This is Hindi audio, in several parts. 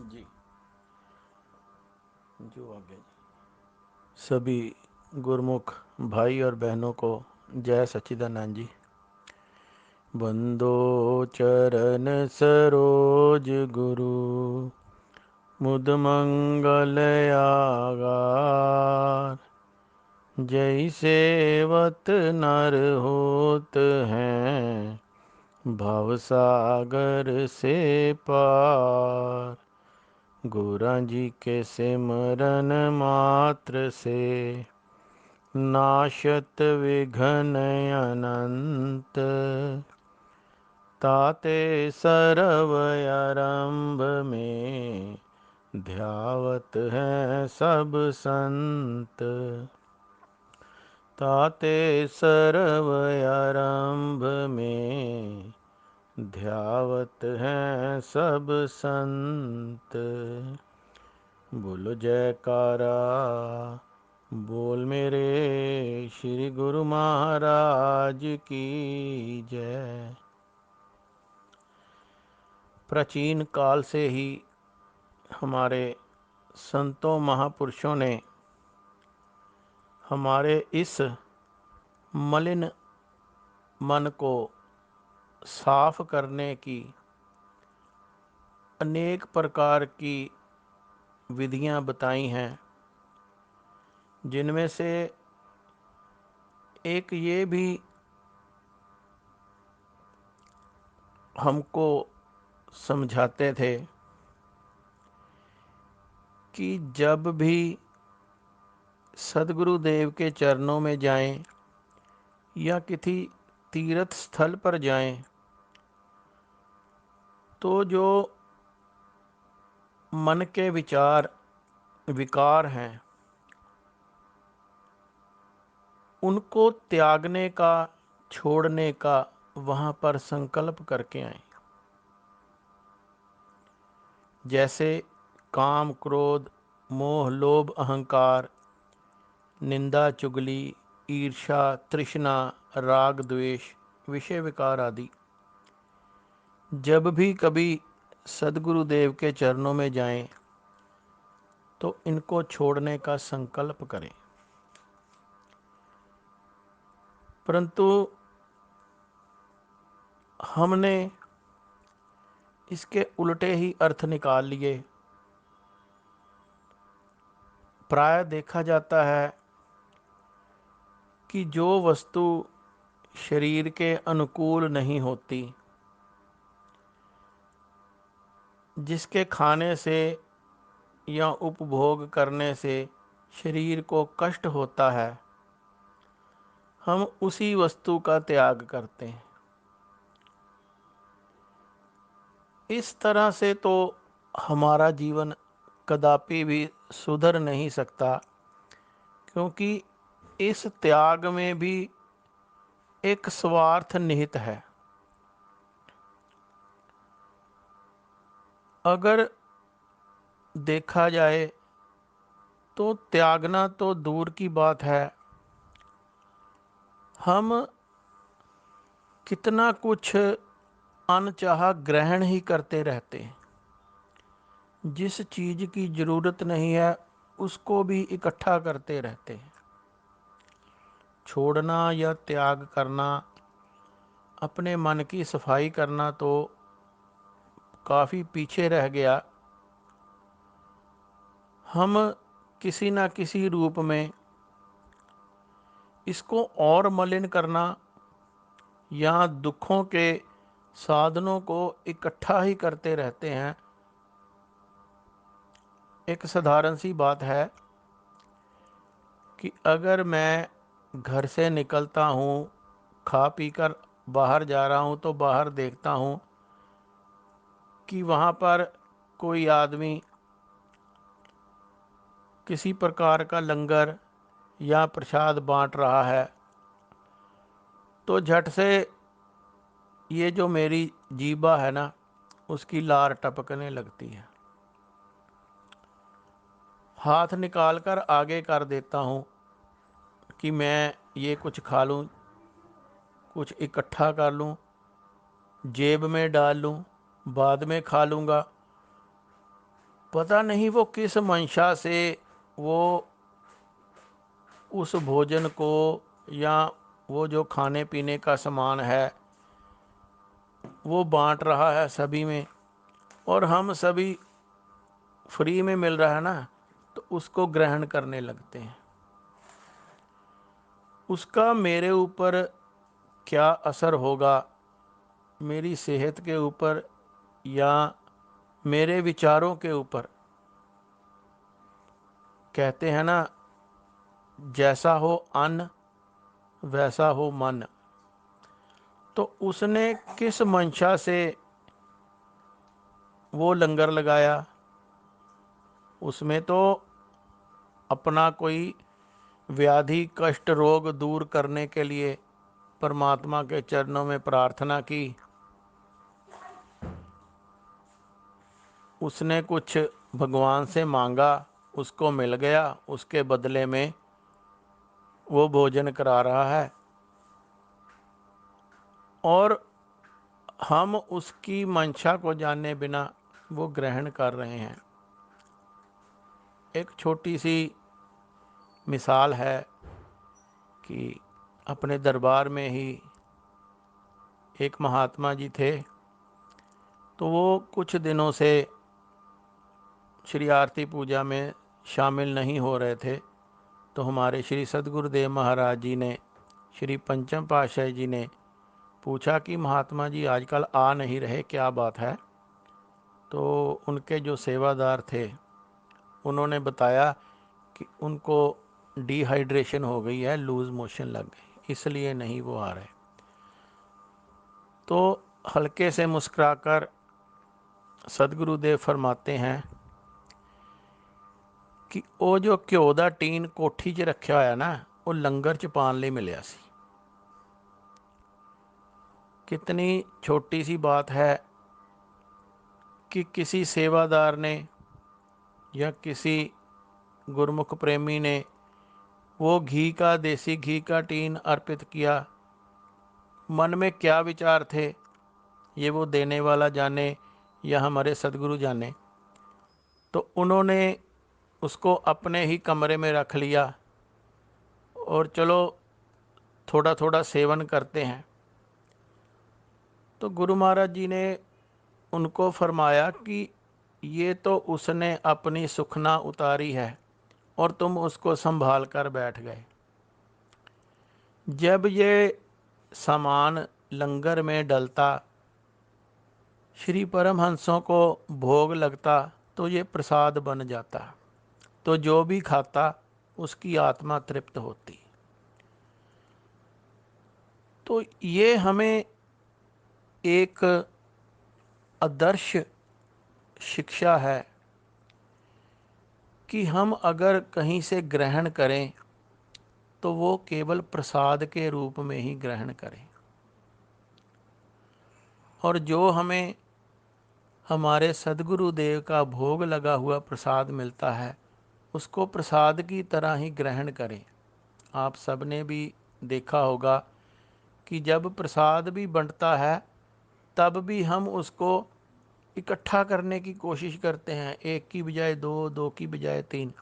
जी जो आगे सभी गुरुमुख भाई और बहनों को जय सच्चिदानंद जी। बंदो चरण सरोज गुरु मुद मंगल आगार। जय सेवत नर होत हैं भव सागर से पार। गुरां जी के सिमरन मात्र से नाशत विघ्न अनंत। ताते सर्व आरंभ में ध्यावत है सब संत। ताते सर्व आरंभ में ध्यावत हैं सब संत। बोलो जयकारा बोल मेरे श्री गुरु महाराज की जय। प्राचीन काल से ही हमारे संतों महापुरुषों ने हमारे इस मलिन मन को साफ करने की अनेक प्रकार की विधियां बताई हैं, जिनमें से एक ये भी हमको समझाते थे कि जब भी सदगुरुदेव के चरणों में जाएं या किसी तीर्थ स्थल पर जाएं तो जो मन के विचार विकार हैं उनको त्यागने का, छोड़ने का वहाँ पर संकल्प करके आए। जैसे काम, क्रोध, मोह, लोभ, अहंकार, निंदा, चुगली, ईर्ष्या, तृष्णा, राग, द्वेष, विषय विकार आदि। जब भी कभी सदगुरुदेव के चरणों में जाएं तो इनको छोड़ने का संकल्प करें। परंतु हमने इसके उल्टे ही अर्थ निकाल लिए। प्राय देखा जाता है कि जो वस्तु शरीर के अनुकूल नहीं होती, जिसके खाने से या उपभोग करने से शरीर को कष्ट होता है, हम उसी वस्तु का त्याग करते हैं। इस तरह से तो हमारा जीवन कदापि भी सुधर नहीं सकता, क्योंकि इस त्याग में भी एक स्वार्थ निहित है। अगर देखा जाए तो त्यागना तो दूर की बात है, हम कितना कुछ अनचाहा ग्रहण ही करते रहते हैं। जिस चीज़ की ज़रूरत नहीं है उसको भी इकट्ठा करते रहते हैं। छोड़ना या त्याग करना, अपने मन की सफाई करना तो काफ़ी पीछे रह गया। हम किसी न किसी रूप में इसको और मलिन करना या दुखों के साधनों को इकट्ठा ही करते रहते हैं। एक साधारण सी बात है कि अगर मैं घर से निकलता हूँ, खा पी कर बाहर जा रहा हूँ, तो बाहर देखता हूँ कि वहाँ पर कोई आदमी किसी प्रकार का लंगर या प्रसाद बांट रहा है, तो झट से ये जो मेरी जीभा है ना, उसकी लार टपकने लगती है। हाथ निकाल कर आगे कर देता हूँ कि मैं ये कुछ खा लूँ, कुछ इकट्ठा कर लूँ, जेब में डाल लूँ, बाद में खा लूँगा। पता नहीं वो किस मंशा से वो उस भोजन को या वो जो खाने पीने का सामान है वो बांट रहा है सभी में, और हम सभी फ्री में मिल रहा है ना, तो उसको ग्रहण करने लगते हैं। उसका मेरे ऊपर क्या असर होगा, मेरी सेहत के ऊपर या मेरे विचारों के ऊपर। कहते हैं ना, जैसा हो अन्न वैसा हो मन। तो उसने किस मंशा से वो लंगर लगाया, उसमें तो अपना कोई व्याधि कष्ट रोग दूर करने के लिए परमात्मा के चरणों में प्रार्थना की। उसने कुछ भगवान से मांगा, उसको मिल गया, उसके बदले में वो भोजन करा रहा है, और हम उसकी मंशा को जाने बिना वो ग्रहण कर रहे हैं। एक छोटी सी मिसाल है कि अपने दरबार में ही एक महात्मा जी थे, तो वो कुछ दिनों से श्री आरती पूजा में शामिल नहीं हो रहे थे। तो हमारे श्री सद्गुरुदेव महाराज जी ने, श्री पंचम पातशाही जी ने पूछा कि महात्मा जी आजकल आ नहीं रहे, क्या बात है। तो उनके जो सेवादार थे उन्होंने बताया कि उनको डिहाइड्रेशन हो गई है, लूज़ मोशन लग गई, इसलिए नहीं वो आ रहे। तो हल्के से मुस्कुराकर सदगुरुदेव फरमाते हैं कि वो जो घ्यो का टीन कोठी 'च रखा होया ना, वो लंगर च पाने लिए मिलिया सी। कितनी छोटी सी बात है कि किसी सेवादार ने या किसी गुरमुख प्रेमी ने वो घी का, देसी घी का टीन अर्पित किया। मन में क्या विचार थे ये वो देने वाला जाने या हमारे सदगुरु जाने। तो उन्होंने उसको अपने ही कमरे में रख लिया और चलो थोड़ा थोड़ा सेवन करते हैं। तो गुरु महाराज जी ने उनको फरमाया कि ये तो उसने अपनी सुखना उतारी है और तुम उसको संभाल कर बैठ गए। जब ये सामान लंगर में डलता, श्री परमहंसों को भोग लगता, तो ये प्रसाद बन जाता, तो जो भी खाता उसकी आत्मा तृप्त होती। तो ये हमें एक आदर्श शिक्षा है कि हम अगर कहीं से ग्रहण करें तो वो केवल प्रसाद के रूप में ही ग्रहण करें, और जो हमें हमारे सदगुरुदेव का भोग लगा हुआ प्रसाद मिलता है उसको प्रसाद की तरह ही ग्रहण करें। आप सबने भी देखा होगा कि जब प्रसाद भी बंटता है तब भी हम उसको इकट्ठा करने की कोशिश करते हैं, एक की बजाय दो, दो की बजाय तीन।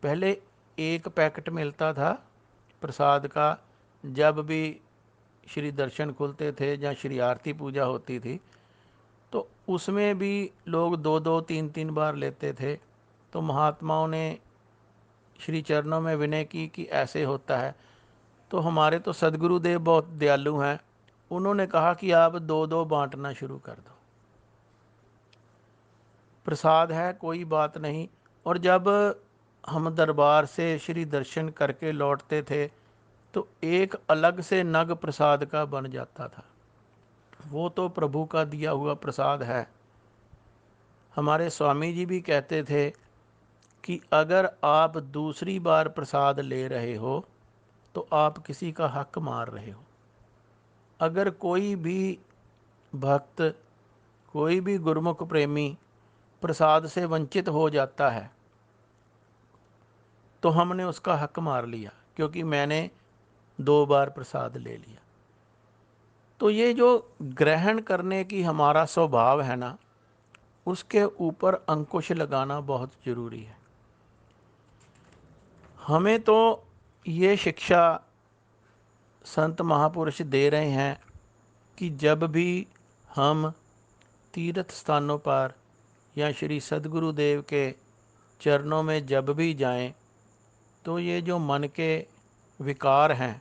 पहले एक पैकेट मिलता था प्रसाद का, जब भी श्री दर्शन खुलते थे या श्री आरती पूजा होती थी तो उसमें भी लोग दो दो तीन तीन बार लेते थे। तो महात्माओं ने श्री चरणों में विनय की कि ऐसे होता है। तो हमारे तो सदगुरुदेव बहुत दयालु हैं, उन्होंने कहा कि आप दो दो बांटना शुरू कर दो, प्रसाद है कोई बात नहीं। और जब हम दरबार से श्री दर्शन करके लौटते थे तो एक अलग से नग प्रसाद का बन जाता था, वो तो प्रभु का दिया हुआ प्रसाद है। हमारे स्वामी जी भी कहते थे कि अगर आप दूसरी बार प्रसाद ले रहे हो तो आप किसी का हक मार रहे हो। अगर कोई भी भक्त, कोई भी गुरमुख प्रेमी प्रसाद से वंचित हो जाता है तो हमने उसका हक मार लिया, क्योंकि मैंने दो बार प्रसाद ले लिया। तो ये जो ग्रहण करने की हमारा स्वभाव है ना, उसके ऊपर अंकुश लगाना बहुत ज़रूरी है। हमें तो ये शिक्षा संत महापुरुष दे रहे हैं कि जब भी हम तीर्थ स्थानों पर या श्री सद्गुरुदेव के चरणों में जब भी जाएं, तो ये जो मन के विकार हैं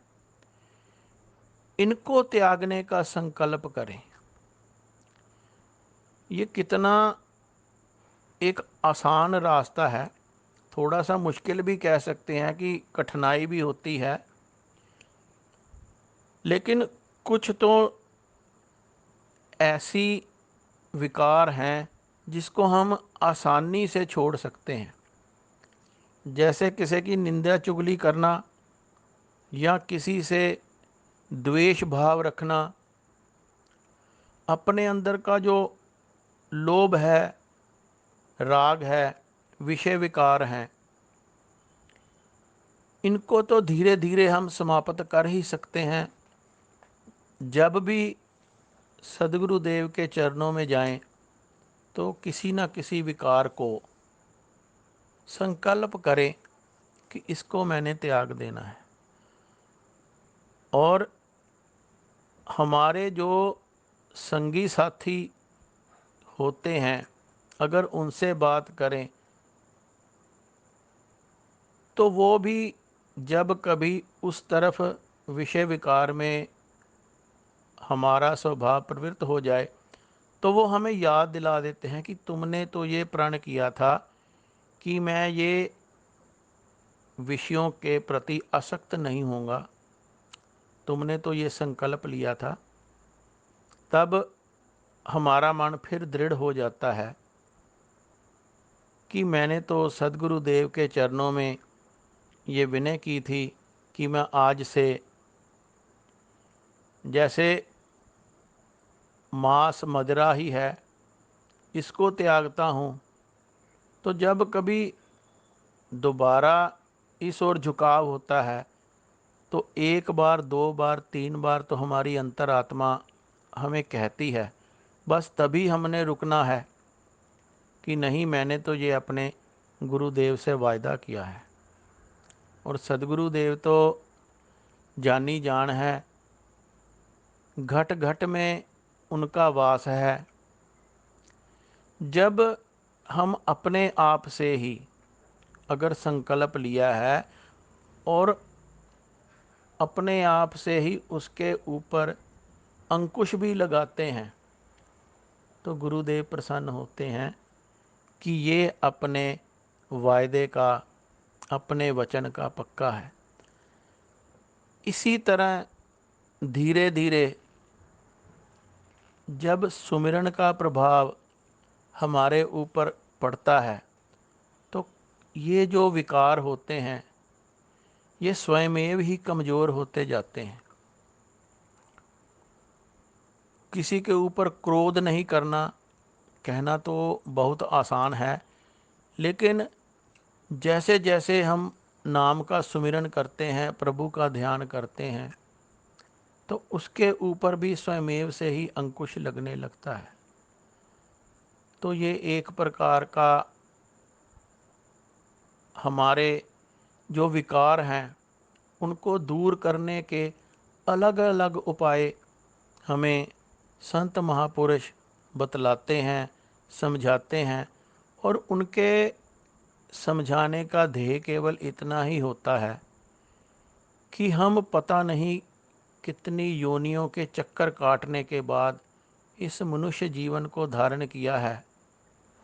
इनको त्यागने का संकल्प करें। ये कितना एक आसान रास्ता है, थोड़ा सा मुश्किल भी कह सकते हैं कि कठिनाई भी होती है, लेकिन कुछ तो ऐसी विकार हैं जिसको हम आसानी से छोड़ सकते हैं। जैसे किसी की निंदा चुगली करना या किसी से द्वेष भाव रखना, अपने अंदर का जो लोभ है, राग है, विषय विकार हैं, इनको तो धीरे धीरे हम समाप्त कर ही सकते हैं जब भी सद्गुरुदेव के चरणों में जाएं, तो किसी न किसी विकार को संकल्प करें कि इसको मैंने त्याग देना है। और हमारे जो संगी साथी होते हैं, अगर उनसे बात करें तो वो भी जब कभी उस तरफ विषय विकार में हमारा स्वभाव प्रवृत्त हो जाए तो वो हमें याद दिला देते हैं कि तुमने तो ये प्रण किया था कि मैं ये विषयों के प्रति आसक्त नहीं होऊंगा, तुमने तो ये संकल्प लिया था। तब हमारा मन फिर दृढ़ हो जाता है कि मैंने तो सद्गुरुदेव के चरणों में ये विनय की थी कि मैं आज से जैसे मांस मदिरा ही है इसको त्यागता हूँ। तो जब कभी दोबारा इस ओर झुकाव होता है तो एक बार, दो बार, तीन बार तो हमारी अंतरात्मा हमें कहती है, बस तभी हमने रुकना है कि नहीं, मैंने तो ये अपने गुरुदेव से वायदा किया है। और सद्गुरुदेव तो जानी जान है, घट घट में उनका वास है। जब हम अपने आप से ही अगर संकल्प लिया है और अपने आप से ही उसके ऊपर अंकुश भी लगाते हैं, तो गुरुदेव प्रसन्न होते हैं कि ये अपने वायदे का, अपने वचन का पक्का है। इसी तरह धीरे धीरे जब सुमिरन का प्रभाव हमारे ऊपर पड़ता है तो ये जो विकार होते हैं ये स्वयमेव ही कमज़ोर होते जाते हैं। किसी के ऊपर क्रोध नहीं करना, कहना तो बहुत आसान है, लेकिन जैसे जैसे हम नाम का सुमिरन करते हैं, प्रभु का ध्यान करते हैं, तो उसके ऊपर भी स्वयमेव से ही अंकुश लगने लगता है। तो ये एक प्रकार का हमारे जो विकार हैं उनको दूर करने के अलग अलग उपाय हमें संत महापुरुष बतलाते हैं, समझाते हैं। और उनके समझाने का ध्येय केवल इतना ही होता है कि हम पता नहीं कितनी योनियों के चक्कर काटने के बाद इस मनुष्य जीवन को धारण किया है,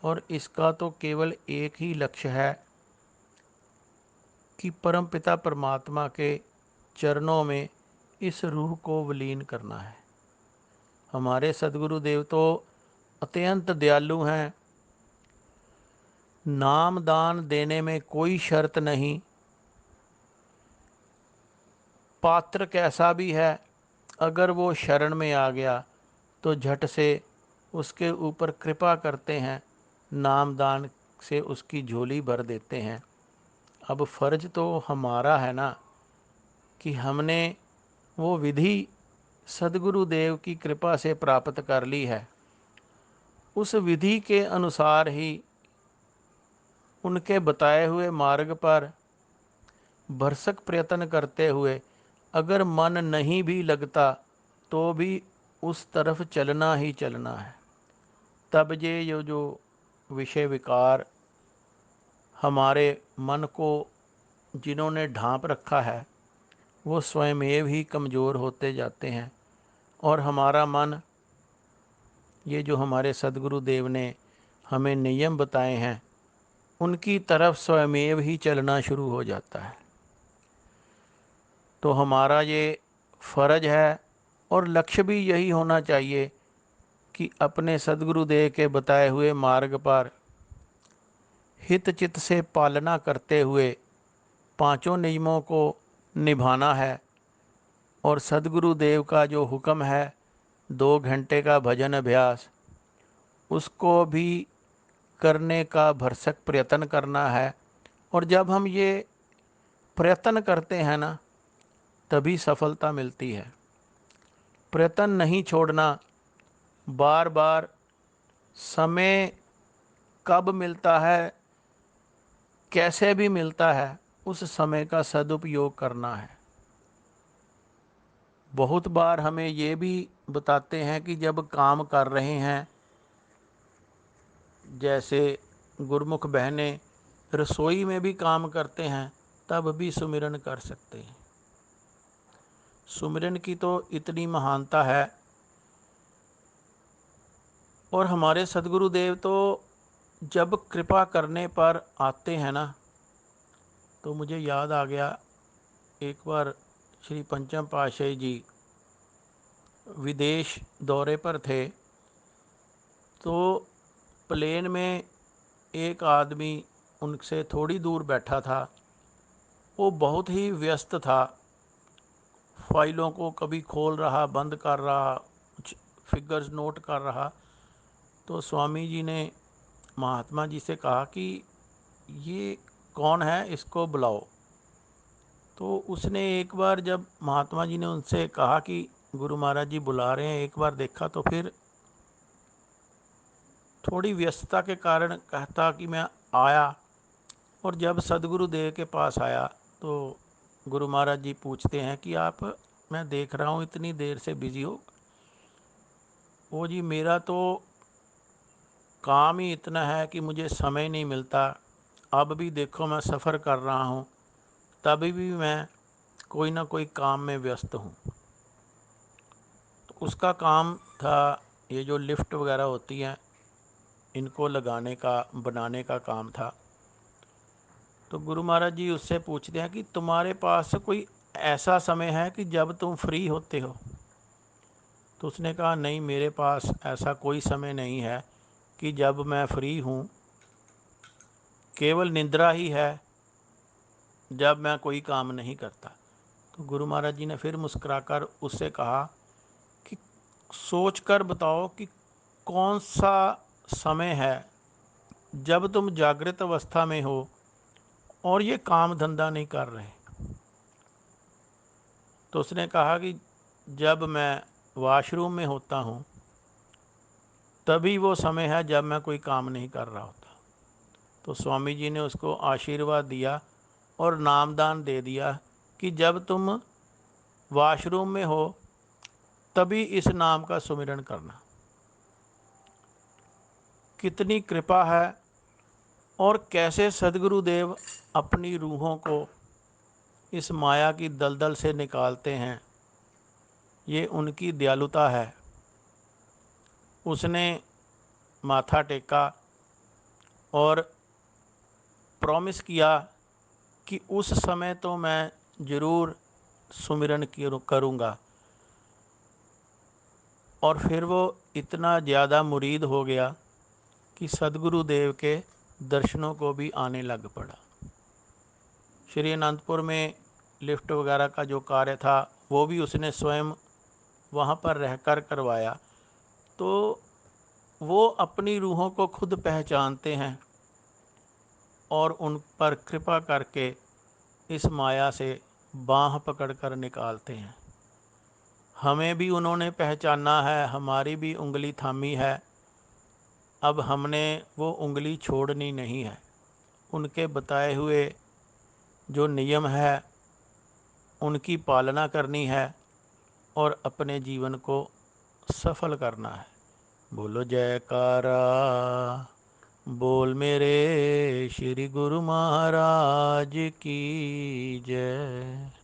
और इसका तो केवल एक ही लक्ष्य है कि परमपिता परमात्मा के चरणों में इस रूह को विलीन करना है। हमारे सद्गुरुदेव तो अत्यंत दयालु हैं। नाम दान देने में कोई शर्त नहीं, पात्र कैसा भी है, अगर वो शरण में आ गया तो झट से उसके ऊपर कृपा करते हैं, नाम दान से उसकी झोली भर देते हैं। अब फ़र्ज तो हमारा है ना कि हमने वो विधि सद्गुरुदेव की कृपा से प्राप्त कर ली है, उस विधि के अनुसार ही उनके बताए हुए मार्ग पर भरसक प्रयत्न करते हुए अगर मन नहीं भी लगता तो भी उस तरफ चलना ही चलना है। तब ये जो विषय विकार हमारे मन को जिन्होंने ढांप रखा है वो स्वयमेव ही कमज़ोर होते जाते हैं और हमारा मन, ये जो हमारे सदगुरु देव ने हमें नियम बताए हैं, उनकी तरफ स्वयमेव ही चलना शुरू हो जाता है। तो हमारा ये फ़र्ज है और लक्ष्य भी यही होना चाहिए कि अपने सदगुरुदेव के बताए हुए मार्ग पर हित चित से पालना करते हुए पांचों नियमों को निभाना है और सदगुरुदेव का जो हुक्म है 2 घंटे का भजन अभ्यास, उसको भी करने का भरसक प्रयत्न करना है। और जब हम ये प्रयत्न करते हैं ना, तभी सफलता मिलती है। प्रयत्न नहीं छोड़ना, बार बार समय कब मिलता है, कैसे भी मिलता है, उस समय का सदुपयोग करना है। बहुत बार हमें ये भी बताते हैं कि जब काम कर रहे हैं, जैसे गुरुमुख बहनें रसोई में भी काम करते हैं, तब भी सुमिरन कर सकते हैं। सुमिरन की तो इतनी महानता है। और हमारे सदगुरुदेव तो जब कृपा करने पर आते हैं ना, तो मुझे याद आ गया, एक बार श्री पंचम पातशाही जी विदेश दौरे पर थे, तो प्लेन में एक आदमी उनसे थोड़ी दूर बैठा था। वो बहुत ही व्यस्त था, फाइलों को कभी खोल रहा, बंद कर रहा, कुछ फिगर्स नोट कर रहा। तो स्वामी जी ने महात्मा जी से कहा कि ये कौन है, इसको बुलाओ। तो उसने एक बार, जब महात्मा जी ने उनसे कहा कि गुरु महाराज जी बुला रहे हैं, एक बार देखा तो फिर थोड़ी व्यस्तता के कारण कहता कि मैं आया। और जब सदगुरु देव के पास आया तो गुरु महाराज जी पूछते हैं कि आप, मैं देख रहा हूँ इतनी देर से बिज़ी हो। वो जी, मेरा तो काम ही इतना है कि मुझे समय नहीं मिलता। अब भी देखो मैं सफ़र कर रहा हूँ, तभी भी मैं कोई ना कोई काम में व्यस्त हूँ। तो उसका काम था, ये जो लिफ्ट वगैरह होती हैं, इनको लगाने का, बनाने का काम था। तो गुरु महाराज जी उससे पूछते हैं कि तुम्हारे पास कोई ऐसा समय है कि जब तुम फ्री होते हो? तो उसने कहा, नहीं, मेरे पास ऐसा कोई समय नहीं है कि जब मैं फ्री हूँ, केवल निद्रा ही है जब मैं कोई काम नहीं करता। तो गुरु महाराज जी ने फिर मुस्कुराकर उससे कहा कि सोच कर बताओ कि कौन सा समय है जब तुम जागृत अवस्था में हो और ये काम धंधा नहीं कर रहे। तो उसने कहा कि जब मैं वॉशरूम में होता हूँ, तभी वो समय है जब मैं कोई काम नहीं कर रहा होता। तो स्वामी जी ने उसको आशीर्वाद दिया और नामदान दे दिया कि जब तुम वॉशरूम में हो तभी इस नाम का सुमिरन करना। कितनी कृपा है और कैसे सदगुरुदेव अपनी रूहों को इस माया की दलदल से निकालते हैं, ये उनकी दयालुता है। उसने माथा टेका और प्रॉमिस किया कि उस समय तो मैं ज़रूर सुमिरन करूँगा। और फिर वो इतना ज़्यादा मुरीद हो गया कि सदगुरुदेव के दर्शनों को भी आने लग पड़ा। श्री अनंतपुर में लिफ्ट वगैरह का जो कार्य था, वो भी उसने स्वयं वहाँ पर रहकर करवाया। तो वो अपनी रूहों को खुद पहचानते हैं और उन पर कृपा करके इस माया से बाँह पकड़कर निकालते हैं। हमें भी उन्होंने पहचाना है, हमारी भी उंगली थामी है अब हमने वो उंगली छोड़नी नहीं है। उनके बताए हुए जो नियम है उनकी पालना करनी है और अपने जीवन को सफल करना है। बोलो जयकारा, बोल मेरे श्री गुरु महाराज की जय।